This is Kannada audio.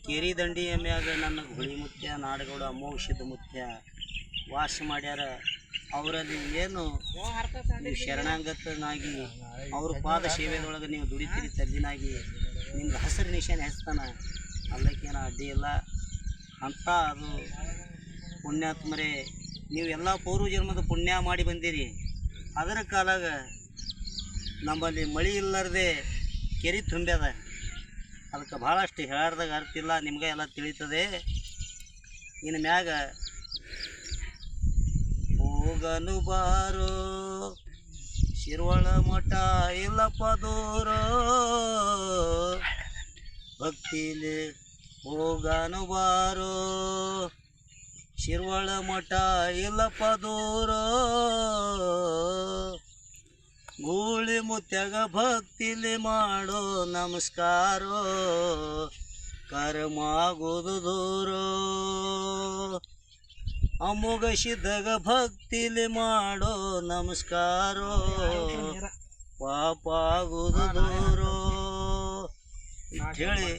ಕೇರಿ ದಂಡಿಯ ಮ್ಯಾಗ ನನ್ನ ಹುಳಿ ಮುತ್ಯ ನಾಡಗೌಡ ಅಮೋಘ ಸಿದ್ಧ ಮುತ್ಯ ವಾಸ ಮಾಡ್ಯಾರ. ಅವರಲ್ಲಿ ಏನು ನೀವು ಶರಣಾಗತನಾಗಿ ಅವ್ರ ಪಾದ ಸೇವೆದೊಳಗೆ ನೀವು ದುಡಿತೀರಿ ತಲ್ಲಿನಾಗಿ ನಿಮ್ಗೆ ಹಸಿರು ನಿಶಾನೆ ಹೆಚ್ತಾನ ಅಲ್ಲಕ್ಕೇನು ಅಡ್ಡಿ ಇಲ್ಲ ಅಂತ. ಅದು ಪುಣ್ಯಾತ್ಮರೇ, ನೀವು ಎಲ್ಲ ಪೂರ್ವ ಜನ್ಮದ ಪುಣ್ಯ ಮಾಡಿ ಬಂದಿರಿ. ಅದರ ಕಾಲಾಗ ನಮ್ಮಲ್ಲಿ ಮಳೆ ಇಲ್ಲರದೆ ಕೆರೆ ತುಂಬ್ಯದ. ಅದಕ್ಕೆ ಭಾಳಷ್ಟು ಹೇಳಾರ್ದಾಗ ಅರ್ಥ ಇಲ್ಲ, ನಿಮ್ಗೆ ಎಲ್ಲ ತಿಳಿತದೆ. ಇನ್ನು ಮ್ಯಾಗ ಹೋಗನು ಬಾರೋ ಶಿರ್ವಳ ಮಠ ಇಲ್ಲಪ್ಪ ದೂರ ಭಕ್ತಿಲಿ ಹೋಗನು ಬಾರೋ ಶಿರ್ವಳ ಮಠ ಇಲ್ಲಪ್ಪ ದೂರ ಗೂಳಿ ಮುತ್ಯಾಗ ಭಕ್ತಿಲಿ ಮಾಡೋ ನಮಸ್ಕಾರೋ ಕರ್ಮಾಗೋದು ದೂರ ಅಮೋಘ ಸಿದ್ಧಗ ಭಕ್ತಿಲಿ ಮಾಡೋ ನಮಸ್ಕಾರೋ ಪಾಪ ಆಗೋದು ದೂರ ಹೇಳಿ